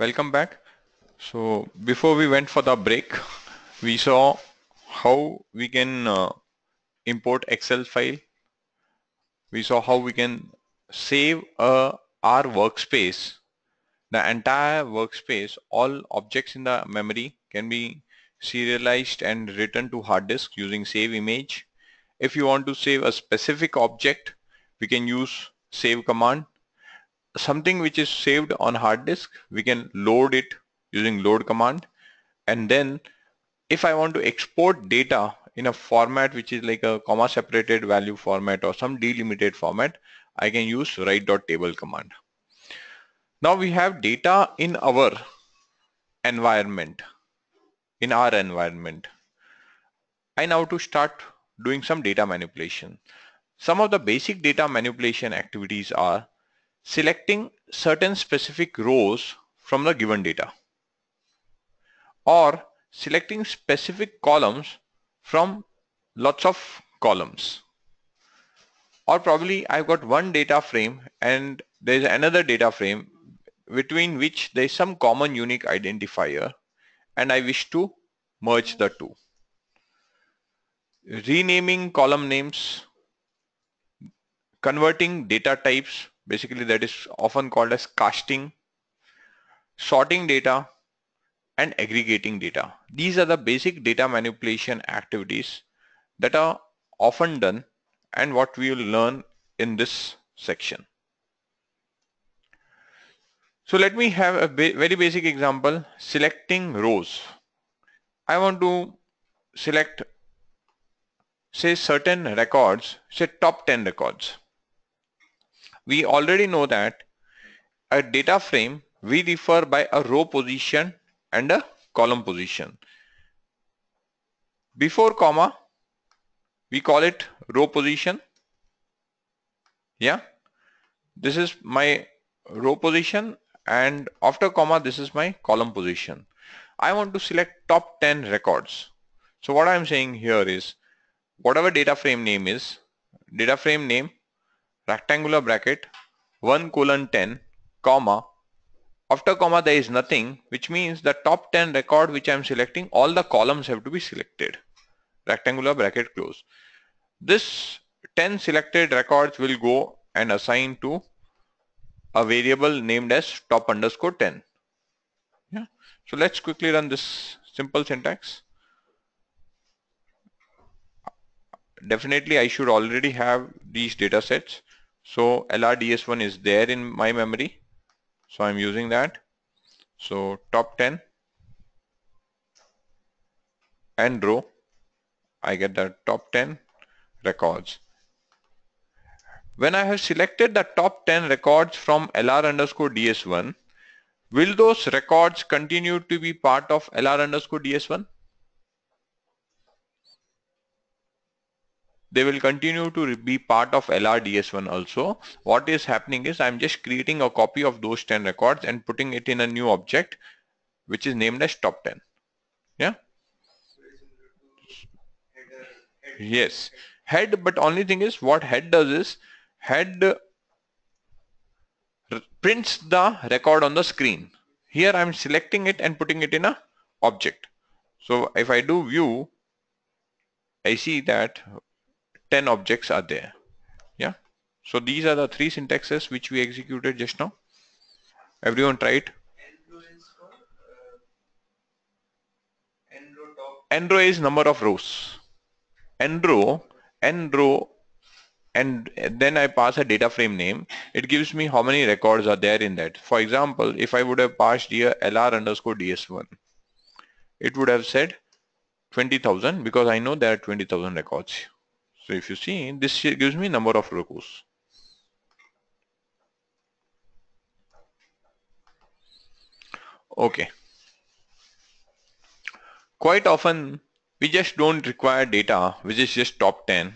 Welcome back. So before we went for the break, we saw how we can import Excel file. We saw how we can save our workspace, the entire workspace, all objects in the memory can be serialized and written to hard disk using save image. If you want to save a specific object, we can use save command. Something which is saved on hard disk, we can load it using load command. And then if I want to export data in a format which is like a comma separated value format or some delimited format, I can use write.table command. Now we have data in our environment. I now to start doing some data manipulation. Some of the basic data manipulation activities are selecting certain specific rows from the given data, or selecting specific columns from lots of columns, or probably I've got one data frame and there's another data frame between which there's some common unique identifier and I wish to merge the two. Renaming column names, converting data types, basically that is often called as casting, sorting data, and aggregating data. These are the basic data manipulation activities that are often done and what we will learn in this section. So let me have a very basic example, selecting rows. I want to select, say, certain records, say top 10 records. We already know that a data frame we refer by a row position and a column position. Before comma, we call it row position. Yeah, this is my row position, and after comma, this is my column position. I want to select top 10 records. So what I'm saying here is, whatever data frame name is, data frame name, rectangular bracket, 1:10, comma, after comma there is nothing, which means the top 10 record which I'm selecting, all the columns have to be selected, rectangular bracket close. This 10 selected records will go and assign to a variable named as top_10. Yeah. So let's quickly run this simple syntax. Definitely I should already have these data sets. So LRDS1 is there in my memory. So I'm using that. So top 10 and row, I get the top 10 records. When I have selected the top 10 records from LR_DS1, will those records continue to be part of LR_DS1? They will continue to be part of LRDS1 also. What is happening is I'm just creating a copy of those 10 records and putting it in a new object which is named as top 10. Yeah. Yes. Head, but only thing is what head does is head prints the record on the screen. Here I'm selecting it and putting it in a object. So if I do view, I see that 10 objects are there. Yeah. So these are the three syntaxes which we executed just now. Everyone try it. N row is number of rows. N row, and then I pass a data frame name. It gives me how many records are there in that. For example, if I would have passed here LR_DS1, it would have said 20,000 because I know there are 20,000 records. So if you see, this gives me number of rows. Okay. Quite often, we just don't require data which is just top 10.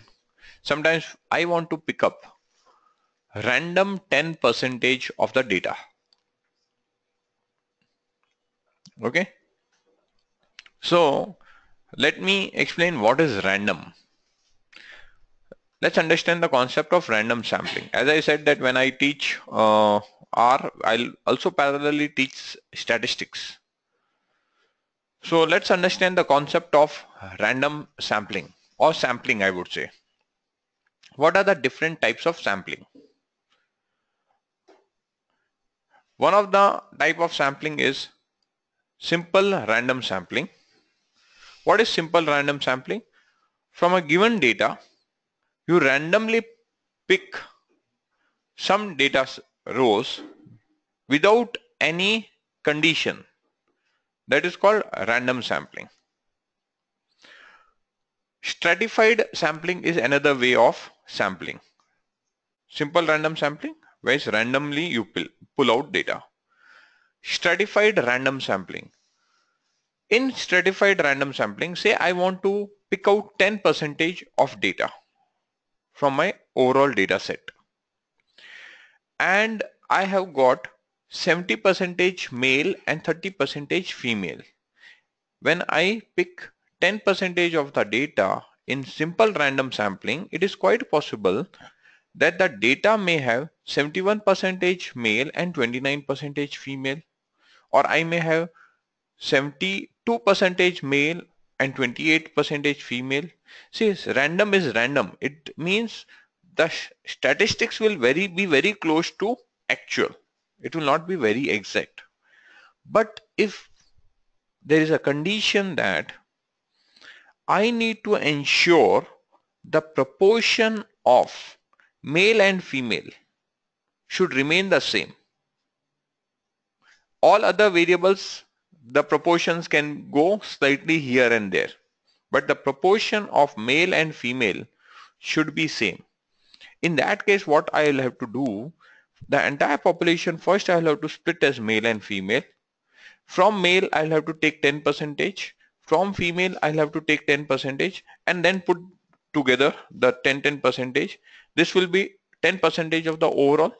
Sometimes I want to pick up random 10% of the data. Okay. So let me explain what is random. Let's understand the concept of random sampling. As I said that when I teach or I'll also parallelly teach statistics. So let's understand the concept of random sampling or sampling, I would say. What are the different types of sampling? One of the type of sampling is simple random sampling. What is simple random sampling? From a given data, you randomly pick some data rows without any condition. That is called random sampling. Stratified sampling is another way of sampling. Simple random sampling, where randomly you pull out data. Stratified random sampling. In stratified random sampling, say I want to pick out 10% of data from my overall data set. And I have got 70% male and 30% female. When I pick 10% of the data in simple random sampling, it is quite possible that the data may have 71% male and 29% female, or I may have 72% male and 28% female. See, random is random. It means the statistics will be very close to actual. It will not be very exact. But if there is a condition that I need to ensure the proportion of male and female should remain the same. All other variables, the proportions can go slightly here and there, but the proportion of male and female should be same. In that case, what I will have to do, the entire population first I will have to split as male and female. From male I'll have to take 10%, from female I'll have to take 10%, and then put together the 10%. This will be 10% of the overall,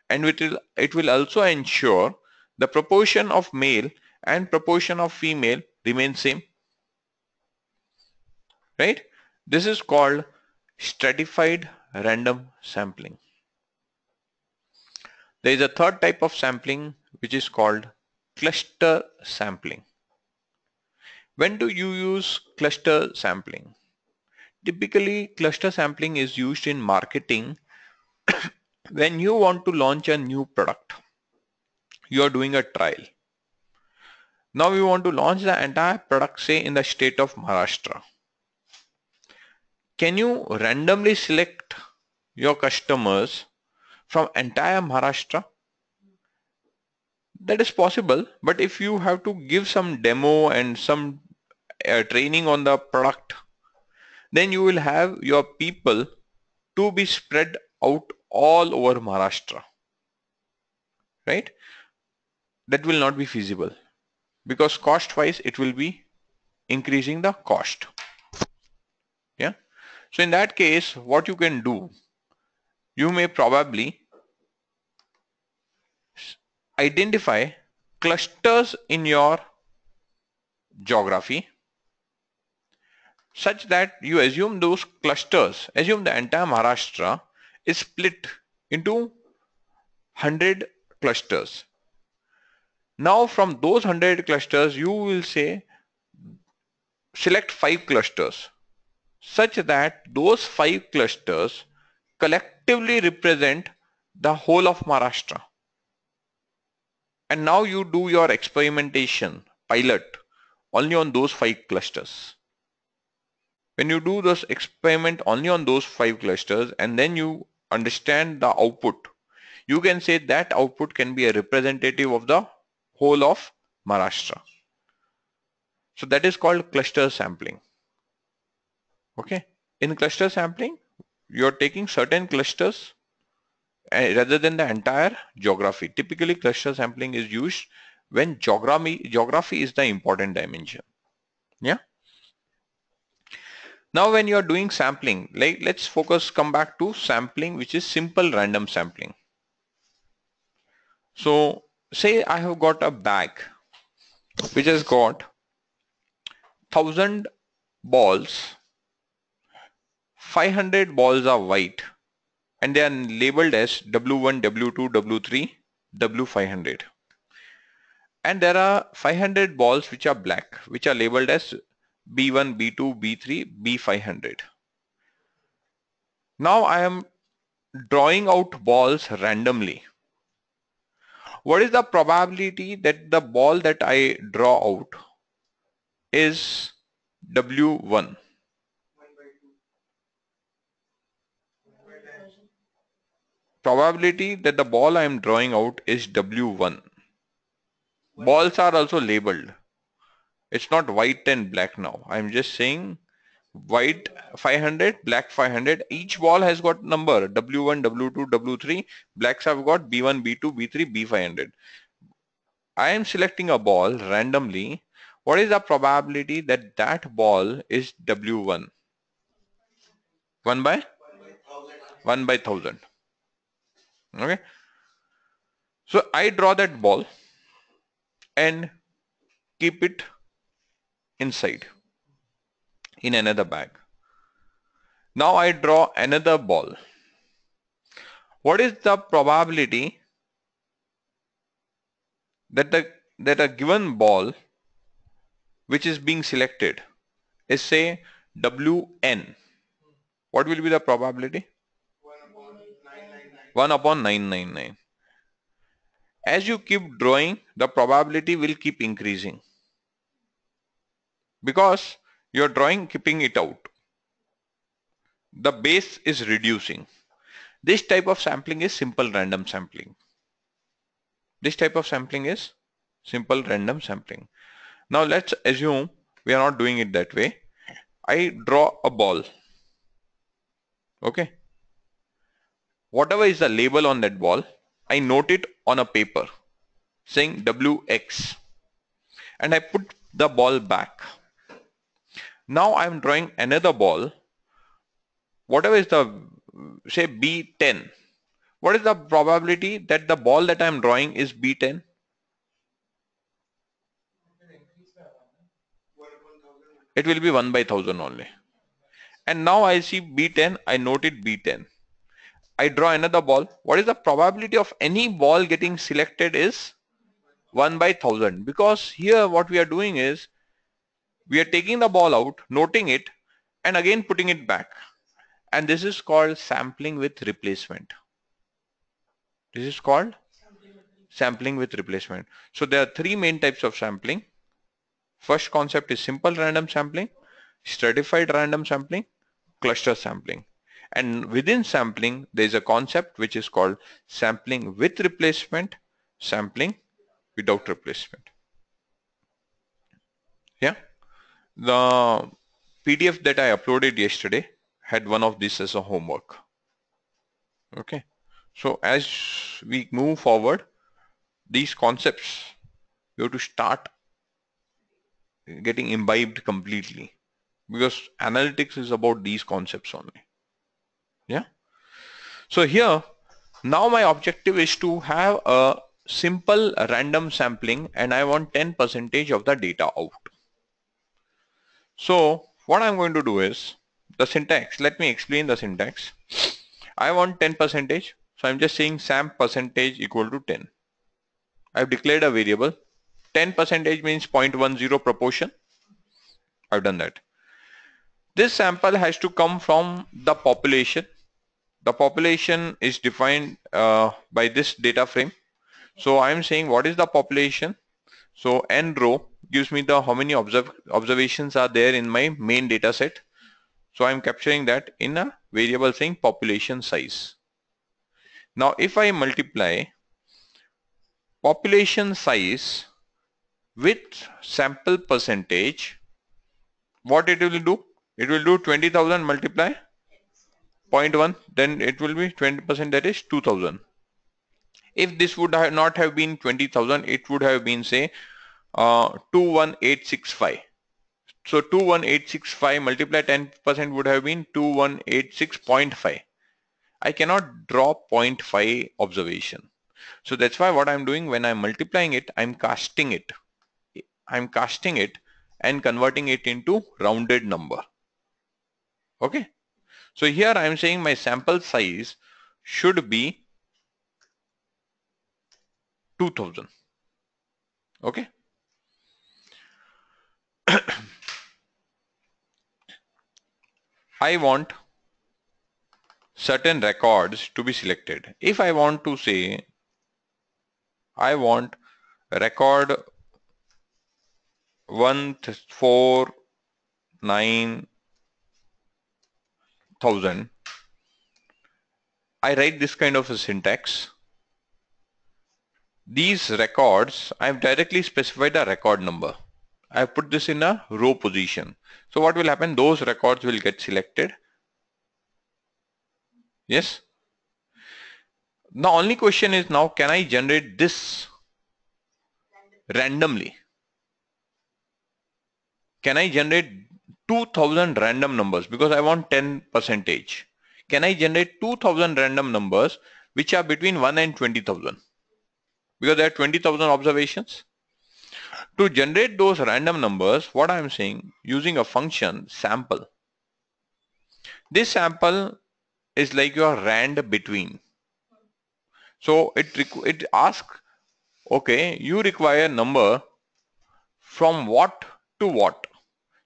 and it will also ensure the proportion of male and proportion of female remain same, right? This is called stratified random sampling. There is a third type of sampling which is called cluster sampling. When do you use cluster sampling? Typically, cluster sampling is used in marketing when you want to launch a new product. You are doing a trial. Now you want to launch the entire product, say in the state of Maharashtra. Can you randomly select your customers from entire Maharashtra? That is possible, but if you have to give some demo and some training on the product, then you will have your people to be spread out all over Maharashtra, right? That will not be feasible because cost wise it will be increasing the cost. Yeah. So in that case, what you can do, you may probably identify clusters in your geography such that you assume those clusters, assume the entire Maharashtra is split into 100 clusters. Now from those 100 clusters, you will say select 5 clusters such that those 5 clusters collectively represent the whole of Maharashtra. And now you do your experimentation pilot only on those 5 clusters. When you do this experiment only on those 5 clusters and then you understand the output, you can say that output can be a representative of the whole of Maharashtra. So that is called cluster sampling. Okay. In cluster sampling, you are taking certain clusters rather than the entire geography. Typically, cluster sampling is used when geography is the important dimension. Yeah. Now, when you are doing sampling, let's come back to sampling, which is simple random sampling. So, say I have got a bag which has got 1000 balls, 500 balls are white, and they are labeled as W1, W2, W3, W500. And there are 500 balls which are black, which are labeled as B1, B2, B3, B500. Now I am drawing out balls randomly. What is the probability that the ball that I draw out is W1? Probability that the ball I am drawing out is W1. Balls are also labeled. It's not white and black now. I'm just saying white 500, black 500. Each ball has got number W1, W2, W3. Blacks have got B1, B2, B3, B500. I am selecting a ball randomly. What is the probability that that ball is W1? 1 by 1 by 1000. Okay. So I draw that ball and keep it inside in another bag. Now I draw another ball. What is the probability that a given ball which is being selected is say Wn? What will be the probability? 1 upon 999. As you keep drawing, the probability will keep increasing because you're drawing keeping it out. The base is reducing. This type of sampling is simple random sampling. This type of sampling is simple random sampling. Now let's assume we are not doing it that way. I draw a ball. Okay. Whatever is the label on that ball, I note it on a paper saying WX and I put the ball back. Now I'm drawing another ball. Whatever is the say B10. What is the probability that the ball that I'm drawing is B10? It will be 1 by 1000 only. And now I see B10, I note it B10. I draw another ball. What is the probability of any ball getting selected is 1 by 1000, because here what we are doing is we are taking the ball out, noting it, and again putting it back. And this is called sampling with replacement. This is called sampling with replacement. So there are three main types of sampling. First concept is simple random sampling, stratified random sampling, cluster sampling. And within sampling, there is a concept which is called sampling with replacement, sampling without replacement. Yeah. The PDF that I uploaded yesterday had one of these as a homework. Okay. So as we move forward, these concepts, you have to start getting imbibed completely, because analytics is about these concepts only. Yeah. So here, now my objective is to have a simple random sampling and I want 10% of the data out. So what I'm going to do is the syntax. Let me explain the syntax. I want 10%. So I'm just saying sam percentage equal to 10. I've declared a variable. 10% means 0.10 proportion. I've done that. This sample has to come from the population. The population is defined by this data frame. So I'm saying what is the population? So n row gives me the how many observations are there in my main data set. So I'm capturing that in a variable saying population size. Now if I multiply population size with sample percentage, what it will do? It will do 20,000 multiply 0.1, then it will be 20%, that is 2,000. If this would not have been 20,000, it would have been say 21865. So 21865 multiply 10% would have been 2186.5. I cannot draw 0.5 observation. So that's why what I'm doing when I'm multiplying it, I'm casting it. I'm casting it and converting it into rounded number. Okay. So here I'm saying my sample size should be 2000. Okay. I want certain records to be selected. If I want to say I want record 149,000, I write this kind of a syntax. These records, I've directly specified a record number. I put this in a row position. So what will happen? Those records will get selected. Yes. The only question is now, can I generate this randomly? Can I generate 2000 random numbers? Because I want 10 percentage. Can I generate 2000 random numbers which are between 1 and 20,000? Because there are 20,000 observations. To generate those random numbers, what I am saying, using a function sample. This sample is like your rand between. So it asks, okay, you require number from what to what.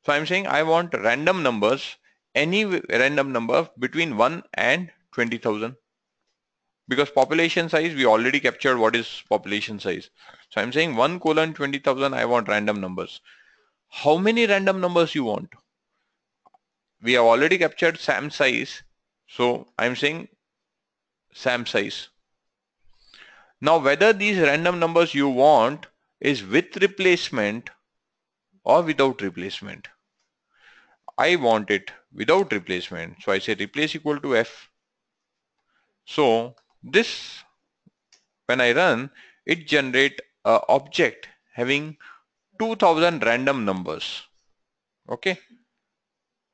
So I'm saying I want random numbers, any random number between 1 and 20,000. Because population size, we already captured what is population size. So I'm saying 1 colon 20,000, I want random numbers. How many random numbers you want? We have already captured SAM size. So I'm saying SAM size. Now whether these random numbers you want is with replacement or without replacement. I want it without replacement. So I say replace equal to F. So this, when I run, it generate a object having 2000 random numbers. Okay.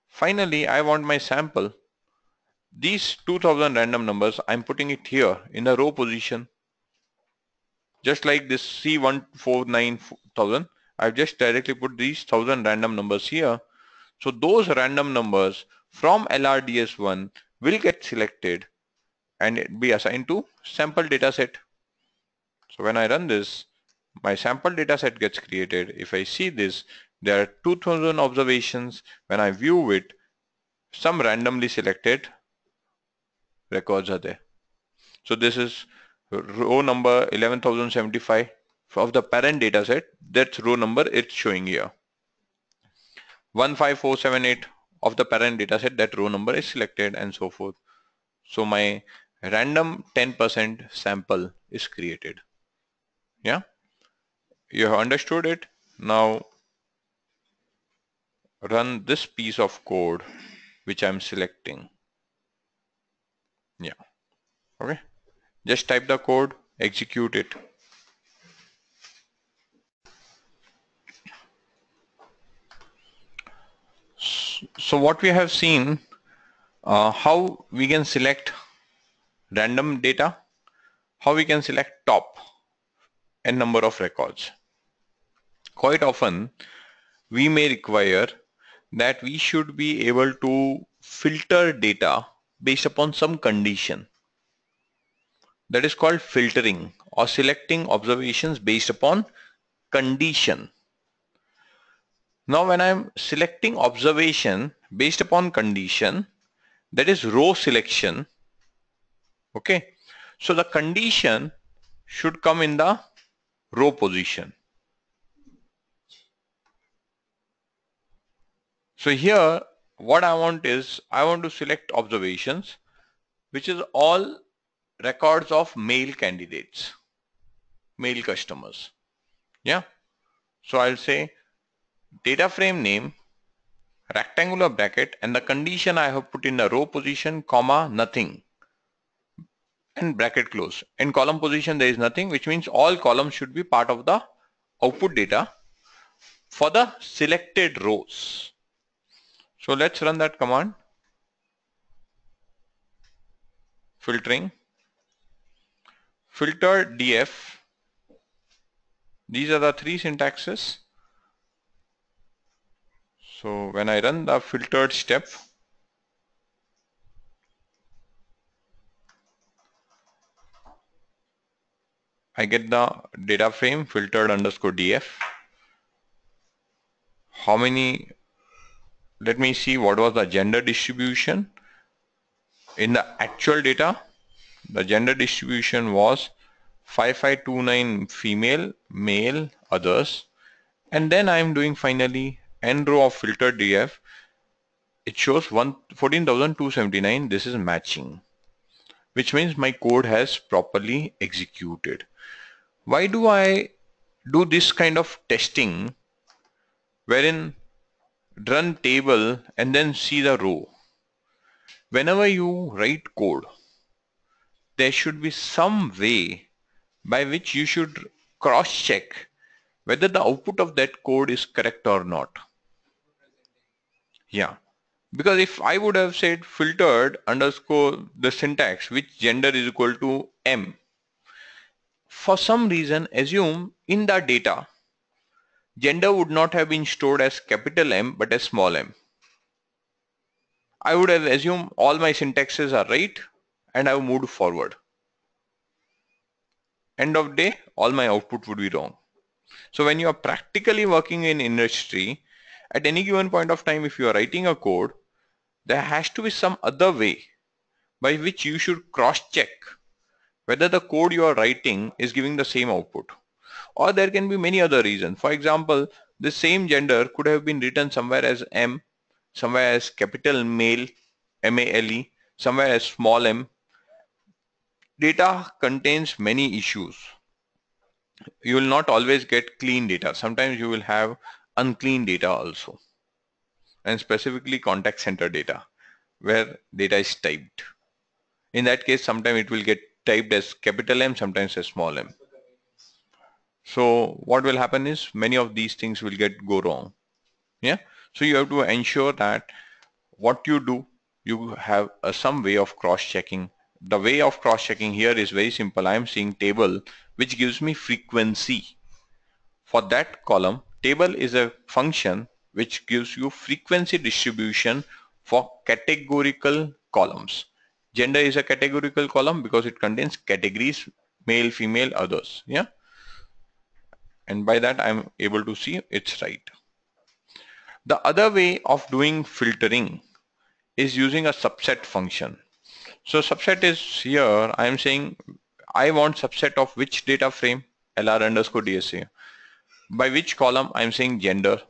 Finally, I want my sample. These 2000 random numbers, I'm putting it here in a row position. Just like this C149,000, I've just directly put these 1000 random numbers here. So those random numbers from LRDS1 will get selected and it be assigned to sample data set. So when I run this, my sample data set gets created. If I see this, there are 2000 observations. When I view it, some randomly selected records are there. So this is row number 11,075 of the parent data set. That's row number it's showing here. 15478 of the parent data set, that row number is selected and so forth. So my random 10% sample is created. Yeah, you have understood it. Now run this piece of code which I'm selecting. Yeah, okay. Just type the code, execute it. So what we have seen, how we can select random data, how we can select top n number of records. Quite often we may require that we should be able to filter data based upon some condition. That is called filtering or selecting observations based upon condition. Now when I'm selecting observation based upon condition, that is row selection. Okay, so the condition should come in the row position. So here what I want is, I want to select observations which is all records of male candidates, male customers. Yeah, so I'll say data frame name, rectangular bracket, and the condition I have put in the row position, comma, nothing, and bracket close. In column position there is nothing, which means all columns should be part of the output data for the selected rows. So let's run that command. Filtering, filter df. These are the three syntaxes. So when I run the filtered step, I get the data frame filtered underscore df. How many, let me see what was the gender distribution. In the actual data, the gender distribution was 5529 female, male, others. And then I'm doing finally n row of filtered df. It shows 14,279. This is matching, which means my code has properly executed. Why do I do this kind of testing wherein run table and then see the row? Whenever you write code, there should be some way by which you should cross check whether the output of that code is correct or not. Yeah, because if I would have said filtered underscore the syntax which gender is equal to M, for some reason assume in the data gender would not have been stored as capital M but as small m. I would have assumed all my syntaxes are right and I have moved forward. End of day, all my output would be wrong. So when you are practically working in industry, at any given point of time, if you are writing a code, there has to be some other way by which you should cross check whether the code you are writing is giving the same output. Or there can be many other reasons. For example, the same gender could have been written somewhere as M, somewhere as capital male, M-A-L-E, somewhere as small m. Data contains many issues. You will not always get clean data. Sometimes you will have unclean data also, and specifically contact center data where data is typed. In that case, sometimes it will get typed as capital M, sometimes as small m. So what will happen is many of these things will go wrong. Yeah. So you have to ensure that what you do, you have some way of cross-checking. The way of cross-checking here is very simple. I am seeing table which gives me frequency. For that column, table is a function which gives you frequency distribution for categorical columns. Gender is a categorical column because it contains categories, male, female, others. Yeah. And by that I'm able to see it's right. The other way of doing filtering is using a subset function. So subset is here, I am saying I want subset of which data frame, LR underscore DSA. By which column, I am saying gender.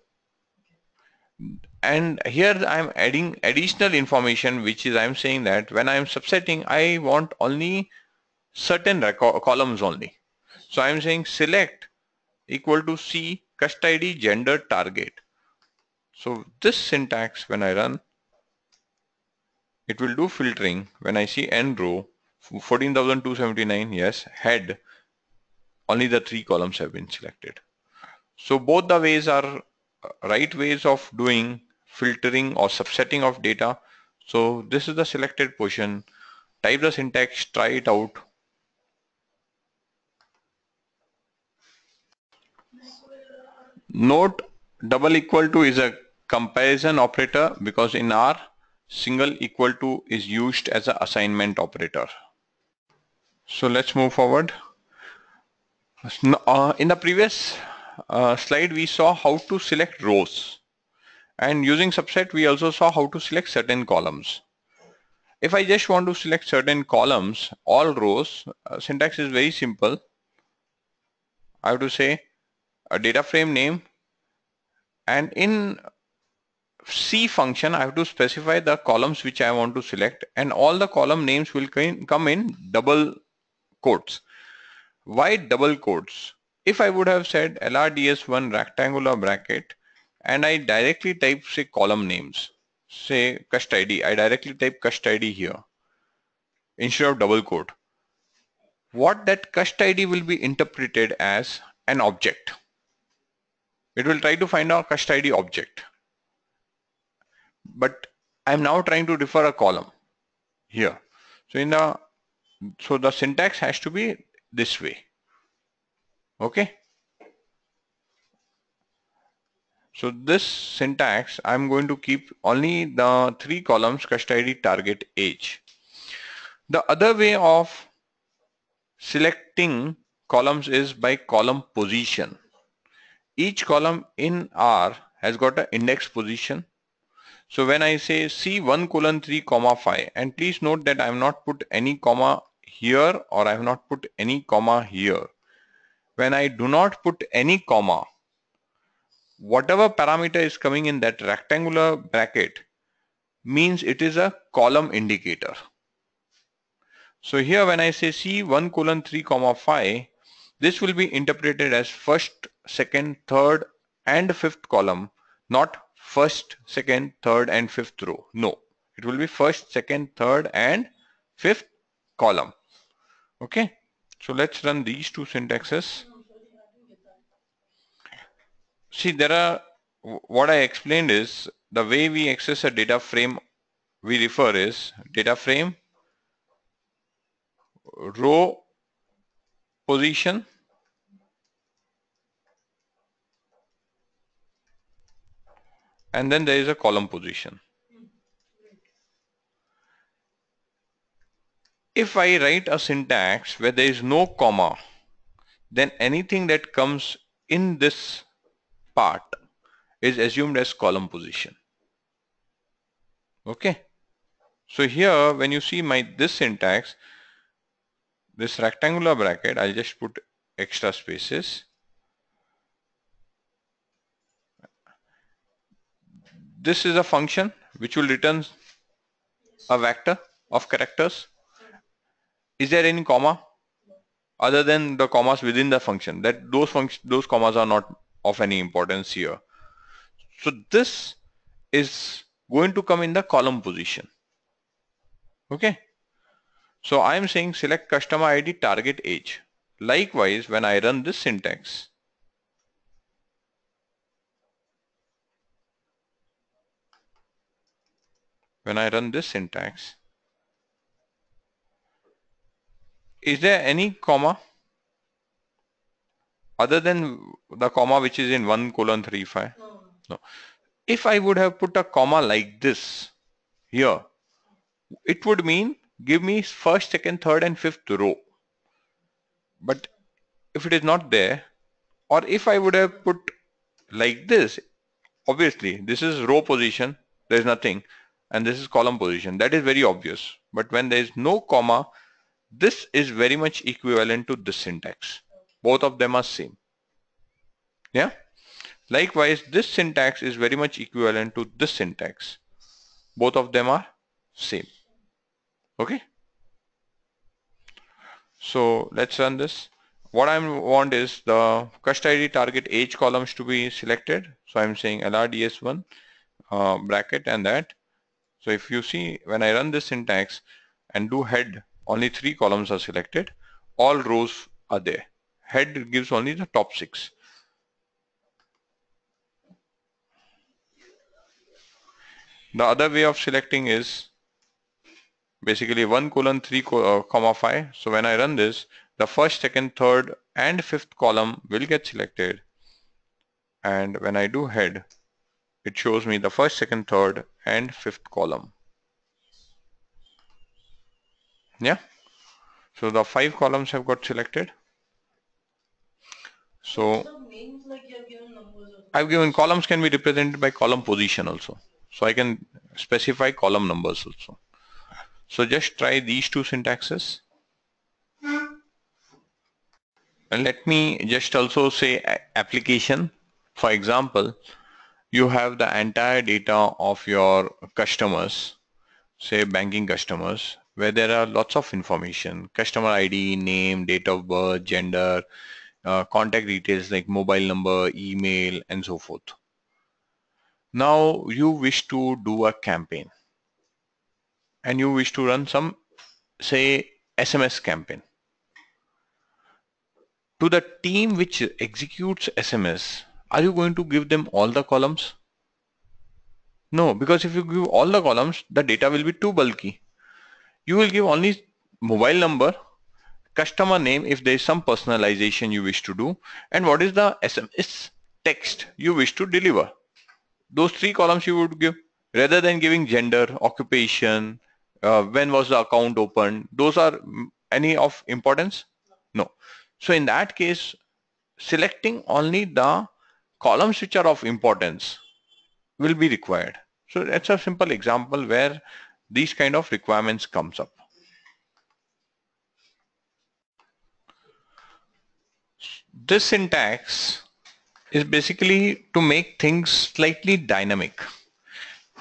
And here I am adding additional information, which is I am saying that when I am subsetting, I want only certain columns only. So I am saying select equal to C cust ID gender target. So this syntax, when I run, it will do filtering. When I see n row 14,279, yes, head, only the 3 columns have been selected. So both the ways are right ways of doing filtering or subsetting of data. So this is the selected portion. Type the syntax, try it out. Note double equal to is a comparison operator because in R single equal to is used as an assignment operator. So let's move forward. In the previous slide we saw how to select rows, and using subset we also saw how to select certain columns. If I just want to select certain columns, all rows, syntax is very simple. I have to say a data frame name, and in C function I have to specify the columns which I want to select, and all the column names will come in double quotes. Why double quotes? If I would have said LRDS1 rectangular bracket and I directly type say column names, say cust ID, I directly type cust ID here instead of double quote, what that cust ID will be interpreted as an object. It will try to find a cust ID object, but I'm now trying to refer a column here. So the syntax has to be this way. Okay. So this syntax, I'm going to keep only the 3 columns cust ID, target, age. The other way of selecting columns is by column position. Each column in R has got an index position. So when I say C1 colon 3 comma 5, and please note that I have not put any comma here or I have not put any comma here. When I do not put any comma, whatever parameter is coming in that rectangular bracket means it is a column indicator. So here when I say C1 colon 3 comma 5, this will be interpreted as first, second, third and fifth column, not first, second, third and fifth row. No, it will be first, second, third and fifth column. Okay, so let's run these two syntaxes. See, what I explained is the way we access a data frame we refer is data frame, row position, and then there is a column position. If I write a syntax where there is no comma, then anything that comes in this part is assumed as column position. Okay. So here when you see this syntax, this rectangular bracket, I'll just put extra spaces. This is a function which will return a vector of characters. Is there any comma other than the commas within the function? That those commas are not of any importance here. So this is going to come in the column position. Okay. So I am saying select customer ID target age. Likewise, when I run this syntax, is there any comma other than the comma which is in 1 colon 3 5? No. If I would have put a comma like this here, it would mean give me first, second, third and fifth row. But if it is not there, or if I would have put like this, obviously this is row position, there is nothing, and this is column position. That is very obvious. But when there is no comma, this is very much equivalent to this syntax. Both of them are same. Yeah. Likewise, this syntax is very much equivalent to this syntax. Both of them are same. Okay. So let's run this. What I want is the customer ID target age columns to be selected. So I'm saying LRDS1 bracket and that. So if you see when I run this syntax and do head, only 3 columns are selected. All rows are there. Head gives only the top 6. The other way of selecting is basically 1 colon 3 comma 5. So when I run this, the first, second, third and fifth column will get selected. And when I do head, it shows me the first, second, third and fifth column. Yeah. So the 5 columns have got selected. So I've given columns can be represented by column position also. So I can specify column numbers also. So just try these two syntaxes. And let me just also say application. For example, you have the entire data of your customers, say banking customers, where there are lots of information, customer ID, name, date of birth, gender, contact details like mobile number, email, and so forth. Now you wish to do a campaign and you wish to run some, say, SMS campaign. To the team which executes SMS, are you going to give them all the columns? No, because if you give all the columns, the data will be too bulky. You will give only mobile number, customer name if there is some personalization you wish to do, and what is the SMS text you wish to deliver. Those 3 columns you would give, rather than giving gender, occupation, when was the account opened. Those are any of importance? No. So in that case, selecting only the columns which are of importance will be required. So that's a simple example where these kind of requirements comes up. This syntax is basically to make things slightly dynamic.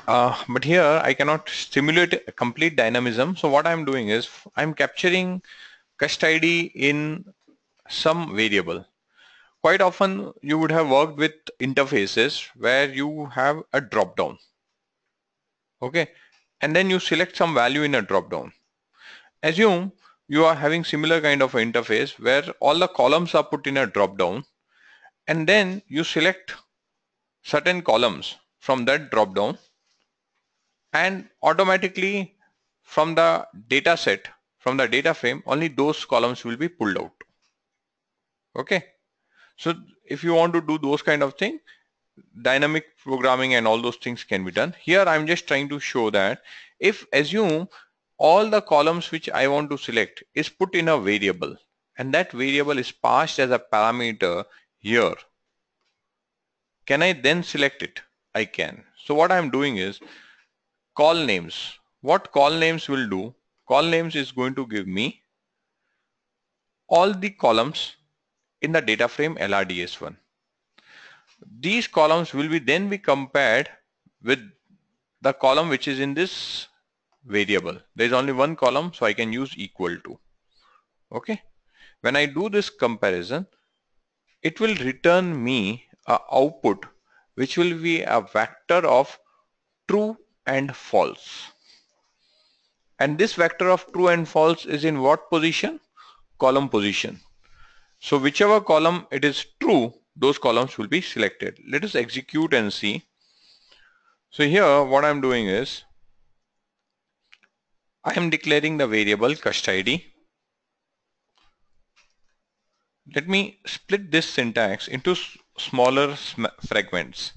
But here I cannot stimulate a complete dynamism. So what I'm doing is I'm capturing cust ID in some variable. Quite often you would have worked with interfaces where you have a drop down. Okay. And then you select some value in a drop down. Assume you are having similar kind of interface where all the columns are put in a drop down, and then you select certain columns from that drop down, and automatically from the data set, from the data frame, only those columns will be pulled out. Okay. So if you want to do those kind of thing, dynamic programming and all those things can be done. Here I'm just trying to show that if assume all the columns which I want to select is put in a variable, and that variable is passed as a parameter here, can I then select it? I can. So what I'm doing is call names. What call names will do? Call names is going to give me all the columns in the data frame LRDS1. These columns will be then be compared with the column which is in this variable. There is only one column, so I can use equal to. Okay. When I do this comparison, it will return me a output which will be a vector of true and false. And this vector of true and false is in what position? Column position. So whichever column it is true, those columns will be selected. Let us execute and see. So here what I'm doing is I am declaring the variable cust ID. Let me split this syntax into smaller fragments.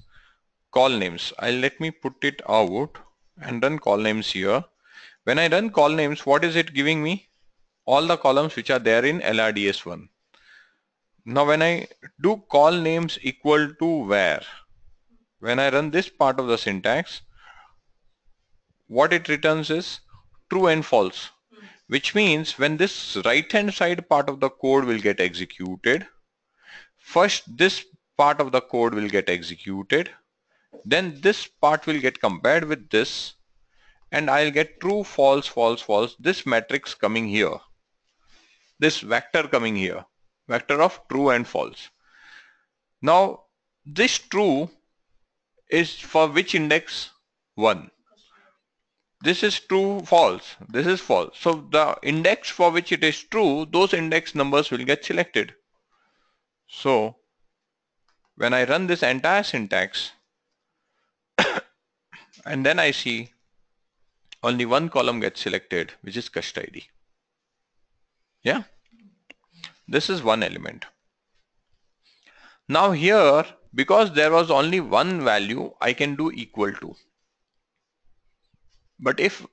Call names. Let me put it out and run call names here. When I run call names, what is it giving me? All the columns which are there in LRDS1. Now when I do call names equal to where, when I run this part of the syntax, what it returns is true and false, which means when this right hand side part of the code will get executed, first this part of the code will get executed, then this part will get compared with this, and I'll get true, false, false, false, this matrix coming here, this vector coming here, vector of true and false. Now this true is for which index? 1. This is true, false, this is false. So the index for which it is true, those index numbers will get selected. So when I run this entire syntax and then I see only one column gets selected, which is cust ID. Yeah, this is one element. Now here, because there was only one value, I can do equal to. But if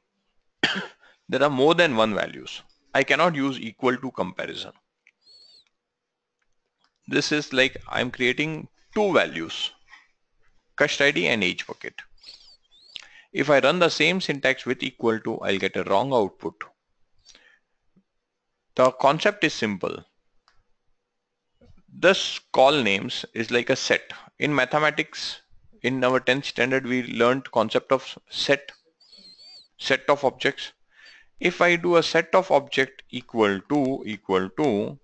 there are more than one values, I cannot use equal to comparison. This is like I'm creating two values, cust ID and age bucket. If I run the same syntax with equal to, I'll get a wrong output. The concept is simple. This call names is like a set. In mathematics, in our 10th standard, we learned concept of set of objects. If I do a set of object equal to,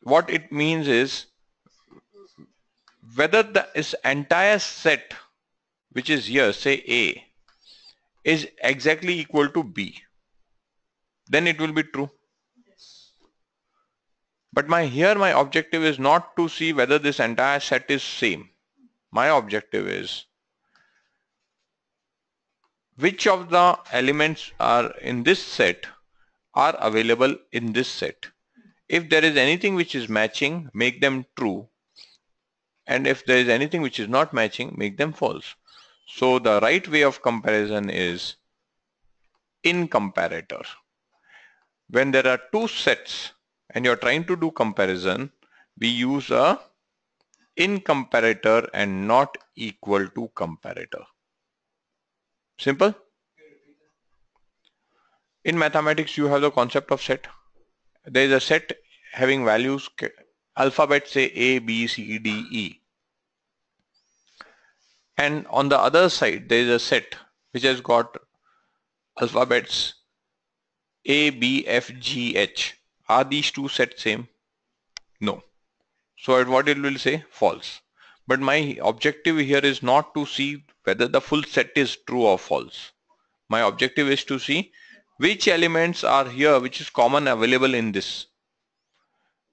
what it means is whether this entire set, which is here, say A, is exactly equal to B, then it will be true. But my objective is not to see whether this entire set is same. My objective is which of the elements are in this set are available in this set. If there is anything which is matching, make them true. And if there is anything which is not matching, make them false. So the right way of comparison is in comparator. When there are two sets and you're trying to do comparison, we use a in comparator and not equal to comparator. Simple. In mathematics, you have the concept of set. There is a set having values, alphabet say A, B, C, D, E. And on the other side, there is a set which has got alphabets A, B, F, G, H. Are these two sets same? No. So what it will say? False. But my objective here is not to see whether the full set is true or false. My objective is to see which elements are here which is common available in this.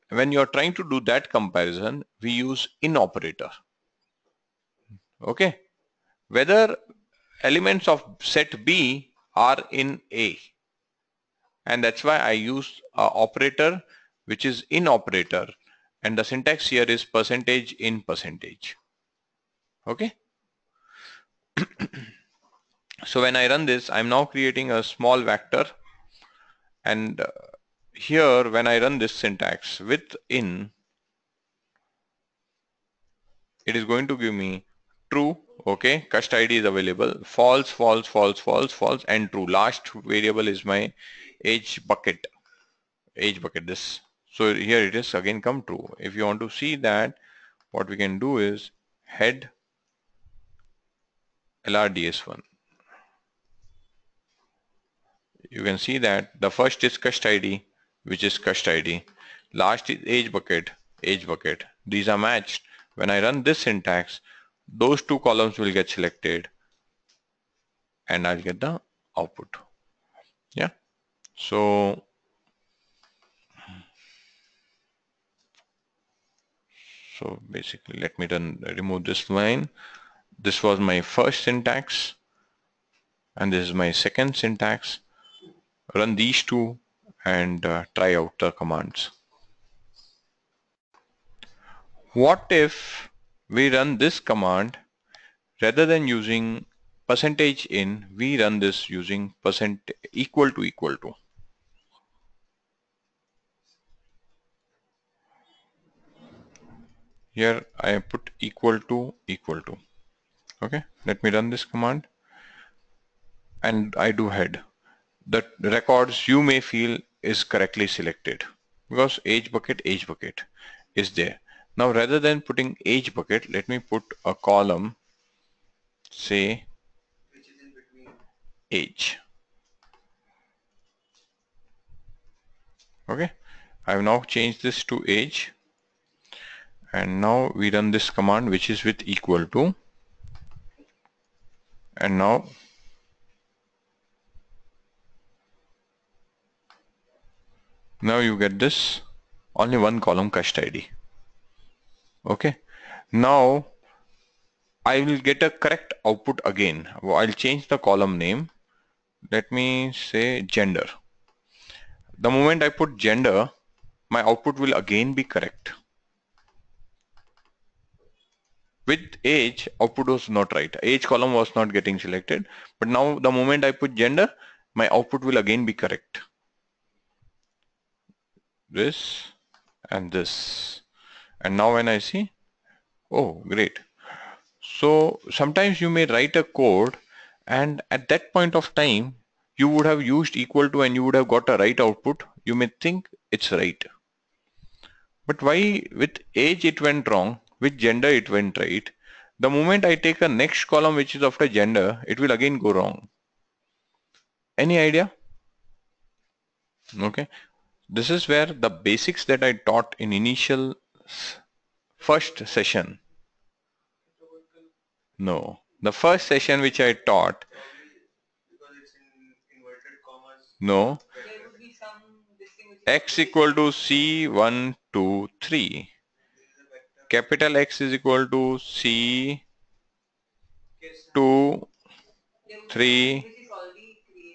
When you're trying to do that comparison, we use in operator. Okay. Whether elements of set B are in A. And that's why I use a operator which is in operator, and the syntax here is percentage in percentage. Okay. So when I run this, I'm now creating a small vector, and here when I run this syntax with in, it is going to give me true. Okay, cust ID is available, false, false, false, false, false, and true. Last variable is my age bucket, this. So here it is again come true. If you want to see that, what we can do is head LRDS1. You can see that the first is cust ID, which is cust ID. Last is age bucket, age bucket. These are matched. When I run this syntax, those two columns will get selected and I'll get the output. Yeah. So basically, let me remove this line. This was my first syntax, and this is my second syntax. Run these two and try out the commands. What if we run this command rather than using percentage in, we run this using percent equal to equal to. Here I put equal to equal to. Okay, let me run this command and I do head. The records you may feel is correctly selected because age bucket is there. Now rather than putting age bucket, let me put a column, say age. Okay, I have now changed this to age, and now we run this command which is with equal to, and now you get this only one column cust ID. Okay, now I will get a correct output again. I'll change the column name. Let me say gender. The moment I put gender, my output will again be correct. With age, output was not right. Age column was not getting selected. But now the moment I put gender, my output will again be correct. This and this. And now when I see, oh, great. So sometimes you may write a code and at that point of time, you would have used equal to and you would have got a right output. You may think it's right. But why with age it went wrong, with gender it went right. The moment I take a next column which is after gender, it will again go wrong. Any idea? Okay. This is where the basics that I taught in initial first session. No. The first session which I taught. No. X equal to C1, 2, 3. Capital X is equal to C 2, 3,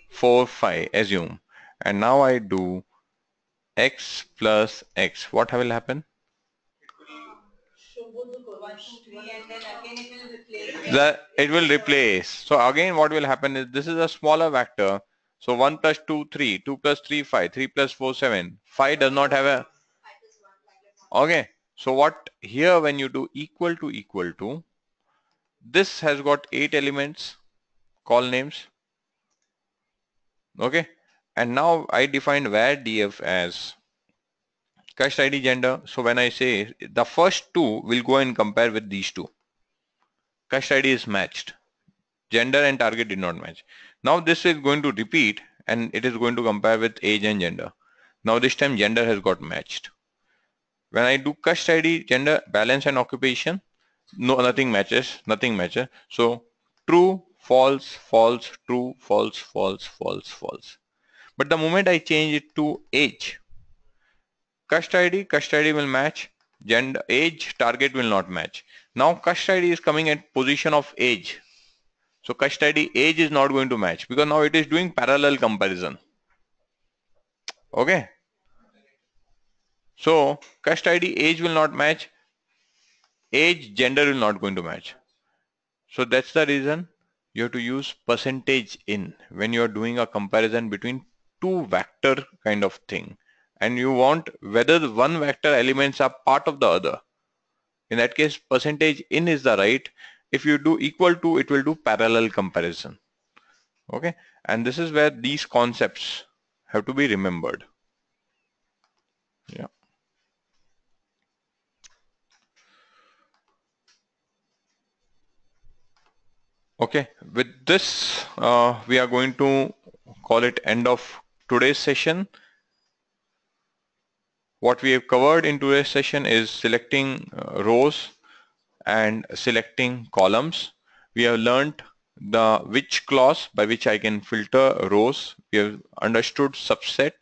4, 5, assume. And now I do X plus X. What will happen? It will replace. So again what will happen is this is a smaller vector. So 1 plus 2, 3, 2 plus 3, 5, 3 plus 4, 7. 5 does not have a Okay, so what here when you do equal to, this has got 8 elements, call names. Okay, and now I defined where df as cust ID gender. So when I say the first two will go and compare with these two, cust ID is matched, gender and target did not match. Now this is going to repeat and it is going to compare with age and gender. Now this time gender has got matched. When I do cust ID gender balance and occupation, no, nothing matches, nothing matches. So true, false, false, true, false, false, false, false. But the moment I change it to age, cust ID will match, gender, age, target will not match. Now cust ID is coming at position of age. So cust ID age is not going to match because now it is doing parallel comparison. Okay. So cust ID age will not match, age gender will not going to match. So that's the reason you have to use percentage in when you are doing a comparison between two vector kind of thing. And you want whether the one vector elements are part of the other. In that case, percentage in is the right. If you do equal to, it will do parallel comparison. Okay. And this is where these concepts have to be remembered. Yeah. Okay. With this, we are going to call it end of today's session. What we have covered in today's session is selecting rows and selecting columns. We have learned the which clause by which I can filter rows. We have understood subset,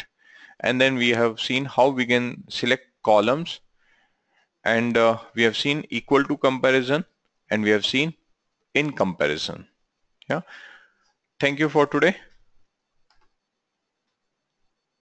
and then we have seen how we can select columns, and we have seen equal to comparison, and we have seen in comparison. Yeah. Thank you for today.